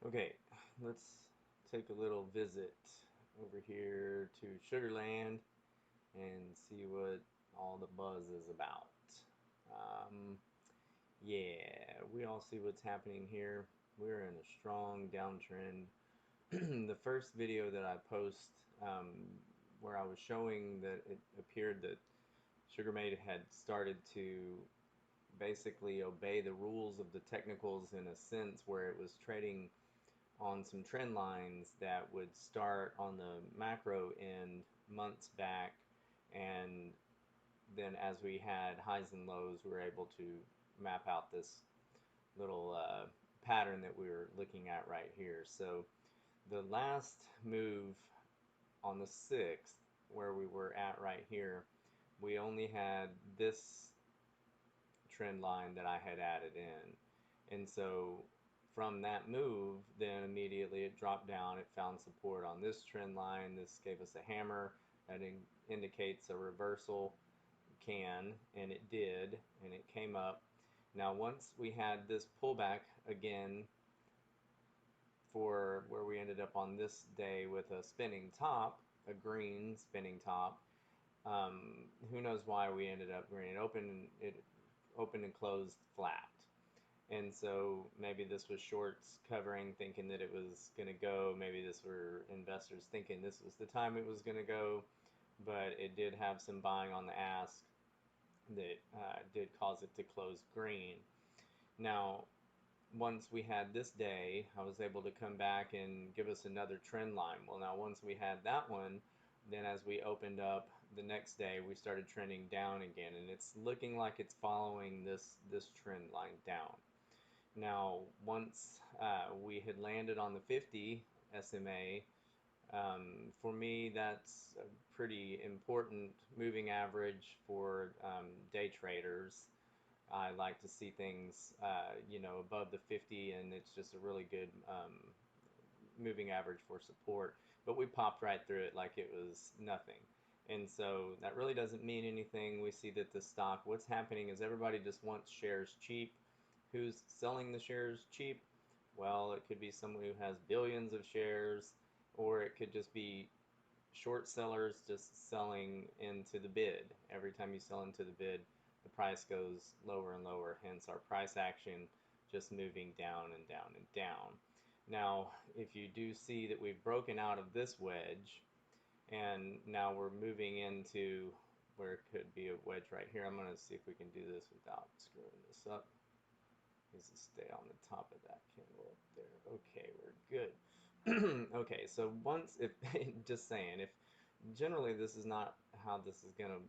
Okay, let's take a little visit over here to Sugarland and see what all the buzz is about. Um, yeah, we all see what's happening here. We're in a strong downtrend. The first video that I post, where I was showing that it appeared that Sugarmade had started to basically obey the rules of the technicals in a sense where it was trading on some trend lines that would start on the macro end months back, and then as we had highs and lows we were able to map out this little pattern that we were looking at right here. So the last move on the 6th, where we were at right here, we only had this trend line that I had added in. And so from that move, then immediately it dropped down. It found support on this trend line. This gave us a hammer that indicates a reversal can, and it did, and it came up. Now, once we had this pullback again for where we ended up on this day with a spinning top, a green spinning top, who knows why we ended up green. It opened and closed flat. And so maybe this was shorts covering, thinking that it was going to go. Maybe this were investors thinking this was the time it was going to go. But it did have some buying on the ask that did cause it to close green. Now, once we had this day, I was able to come back and give us another trend line. Well, now once we had that one, then as we opened up the next day, we started trending down again, and it's looking like it's following this trend line down. Now, once we had landed on the 50 SMA, for me, that's a pretty important moving average for day traders. I like to see things, above the 50, and it's just a really good moving average for support. But we popped right through it like it was nothing. And so that really doesn't mean anything. We see that the stock, what's happening is everybody just wants shares cheap. Who's selling the shares cheap? Well, it could be someone who has billions of shares, or it could just be short sellers just selling into the bid. Every time you sell into the bid, the price goes lower and lower, hence our price action just moving down and down and down. Now, if you do see that we've broken out of this wedge, and now we're moving into where it could be a wedge right here. I'm going to see if we can do this without screwing this up. Needs to stay on the top of that candle up there. Okay, we're good. Okay, so once, if just saying, if generally this is not how this is going to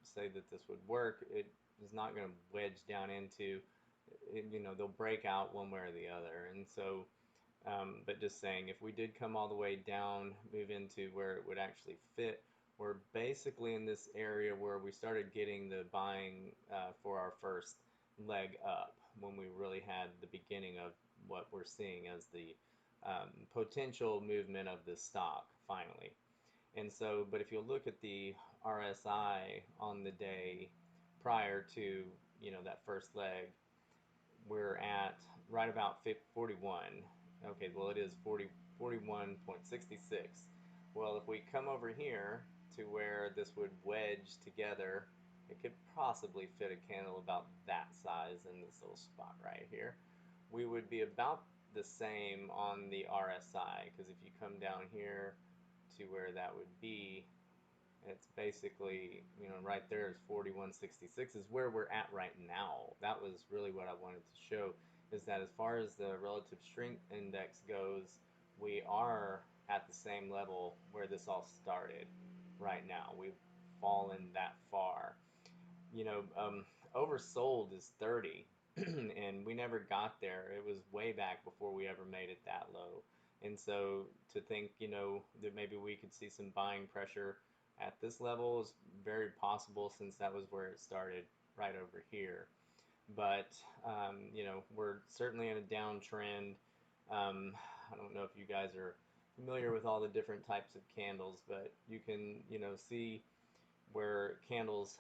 say that this would work, it is not going to wedge down into, they'll break out one way or the other. And so, but just saying, if we did come all the way down, move into where it would actually fit, we're basically in this area where we started getting the buying for our first leg up when we really had the beginning of what we're seeing as the potential movement of this stock finally. And so, but if you look at the RSI on the day prior to, that first leg, we're at right about 41. Okay, well, it is 41.66. Well, if we come over here to where this would wedge together, it could possibly fit a candle about that size in this little spot right here. We would be about the same on the RSI, because if you come down here to where that would be, it's basically, right there is 41.66 is where we're at right now. That was really what I wanted to show, is that as far as the relative strength index goes, we are at the same level where this all started right now. We've fallen that far. Oversold is 30, and we never got there. It was way back before we ever made it that low. And so to think, that maybe we could see some buying pressure at this level is very possible, since that was where it started right over here. But, we're certainly in a downtrend. I don't know if you guys are familiar with all the different types of candles, but you can, see where candles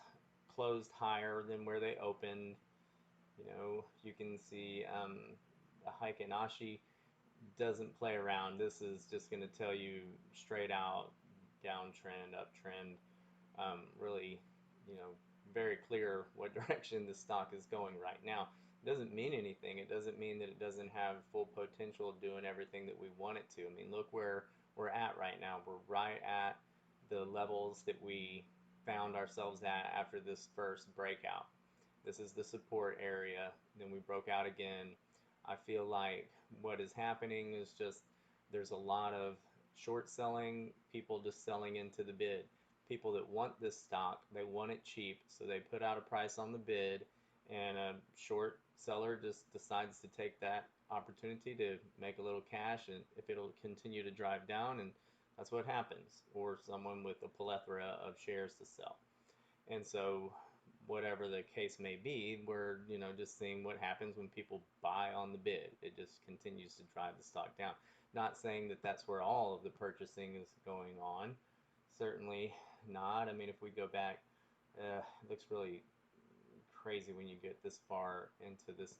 closed higher than where they opened. You can see a Heikin Ashi doesn't play around. This is just going to tell you straight out downtrend, uptrend, really, you know, very clear what direction the stock is going right now. It doesn't mean anything. It doesn't mean that it doesn't have full potential of doing everything that we want it to. I mean, look where we're at right now. We're right at the levels that we found ourselves at after this first breakout. This is the support area. Then we broke out again. I feel like what is happening is just there's a lot of short selling, people just selling into the bid. People that want this stock, they want it cheap, so they put out a price on the bid, and a short seller just decides to take that opportunity to make a little cash, and if it'll continue to drive down, and that's what happens. Or someone with a plethora of shares to sell. And so whatever the case may be, we're just seeing what happens when people buy on the bid. It just continues to drive the stock down. Not saying that that's where all of the purchasing is going on. Certainly not. I mean, if we go back, it looks really crazy when you get this far into this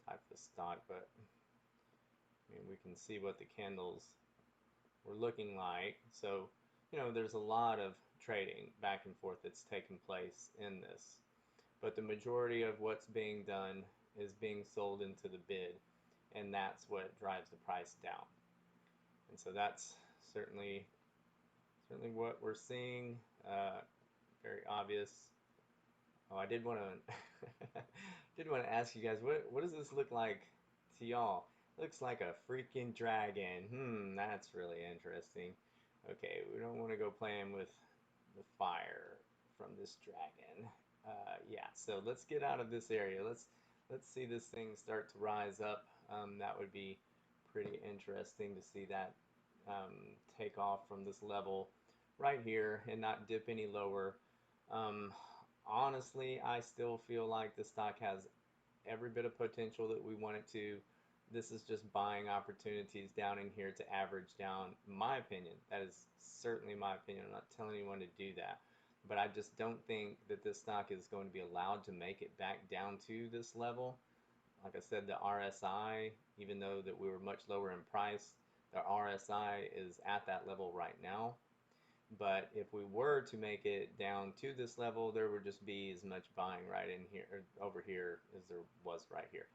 type of stock, but I mean, we can see what the candles were looking like. So, there's a lot of trading back and forth that's taken place in this. But the majority of what's being done is being sold into the bid, and that's what drives the price down. And so that's certainly what we're seeing. Very obvious. Oh, I did want to ask you guys, what does this look like to y'all? Looks like a freaking dragon. That's really interesting. Okay, we don't want to go playing with the fire from this dragon. Yeah, so let's get out of this area. Let's see this thing start to rise up. That would be pretty interesting to see that take off from this level right here and not dip any lower. Um, Honestly, I still feel like the stock has every bit of potential that we want it to. This is just buying opportunities down in here to average down, in my opinion. That is certainly my opinion. I'm not telling anyone to do that. But I just don't think that this stock is going to be allowed to make it back down to this level. Like I said, the RSI, even though that we were much lower in price, the RSI is at that level right now. But if we were to make it down to this level, there would just be as much buying right in here, or over here, as there was right here.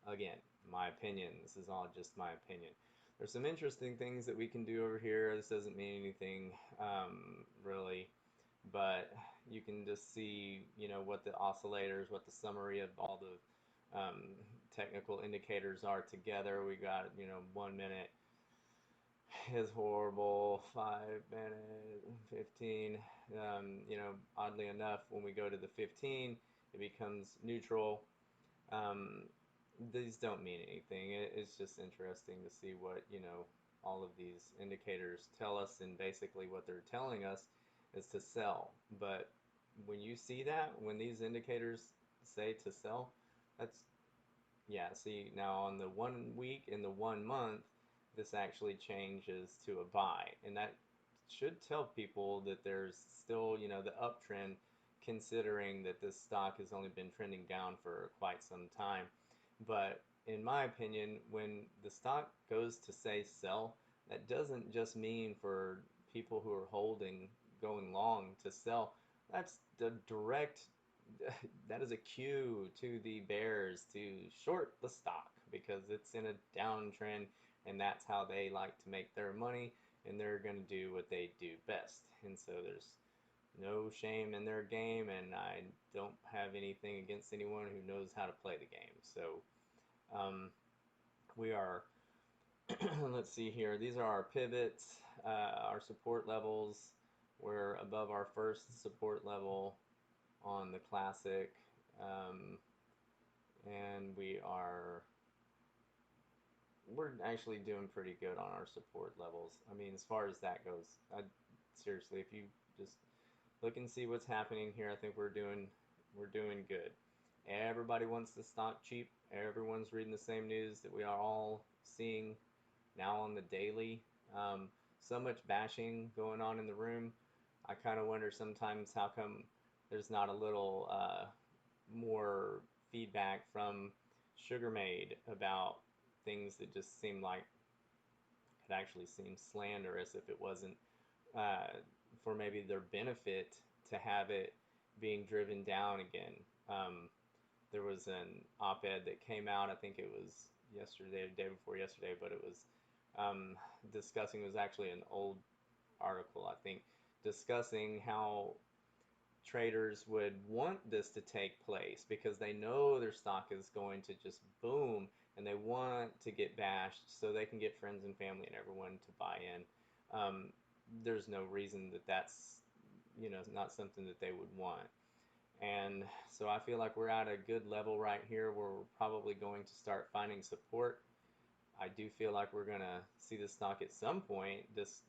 Again, my opinion. This is all just my opinion. There's some interesting things that we can do over here. This doesn't mean anything really, but you can just see, what the oscillators, what the summary of all the technical indicators are together. We got, 1 minute is horrible, 5 minute, 15. Oddly enough, when we go to the 15, it becomes neutral. Um, these don't mean anything. It's just interesting to see what, all of these indicators tell us, and basically what they're telling us is to sell. But when you see that, when these indicators say to sell, that's, yeah, see, now on the 1 week and the 1 month, this actually changes to a buy. And that should tell people that there's still, the uptrend, considering that this stock has only been trending down for quite some time. But in my opinion, when the stock goes to say sell, that doesn't just mean for people who are holding, going long to sell. That's the direct, that is a cue to the bears to short the stock because it's in a downtrend, and that's how they like to make their money, and they're going to do what they do best. And so there's no shame in their game, and I don't have anything against anyone who knows how to play the game. So we are, let's see here, these are our pivots, our support levels. We're above our first support level on the classic, and we're actually doing pretty good on our support levels. I mean, as far as that goes, seriously, if you just look and see what's happening here, I think we're doing good. Everybody wants the stock cheap. Everyone's reading the same news that we are all seeing now on the daily. So much bashing going on in the room. I kind of wonder sometimes how come there's not a little more feedback from Sugarmade about things that just seem like it actually seems slanderous if it wasn't uh, for maybe their benefit to have it being driven down again. Um, there was an op-ed that came out. I think it was yesterday, or the day before yesterday, but it was um, discussing. It was actually an old article, I think, discussing how traders would want this to take place because they know their stock is going to just boom and they want to get bashed so they can get friends and family and everyone to buy in. There's no reason that that's not something that they would want. And so I feel like we're at a good level right here where we're probably going to start finding support. I do feel like we're going to see the stock at some point just,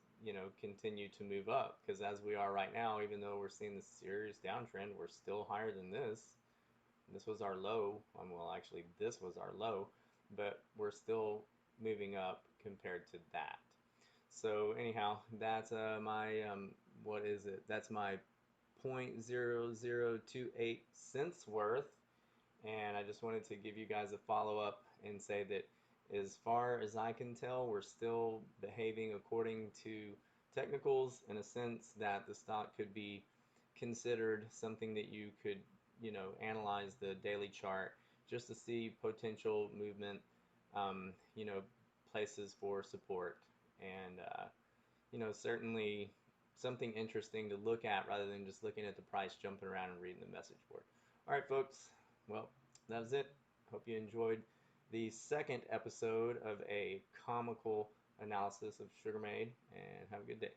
continue to move up because as we are right now, even though we're seeing this serious downtrend, we're still higher than this. This was our low. Well, actually, this was our low, but we're still moving up compared to that. So anyhow, that's my what is it? That's my 0.0028 cents worth. And I just wanted to give you guys a follow up and say that as far as I can tell, we're still behaving according to technicals in a sense that the stock could be considered something that you could, analyze the daily chart just to see potential movement, um, you know, places for support. And certainly something interesting to look at rather than just looking at the price jumping around and reading the message board. All right, folks. Well, that was it. Hope you enjoyed the second episode of a comical analysis of Sugarmade, and have a good day.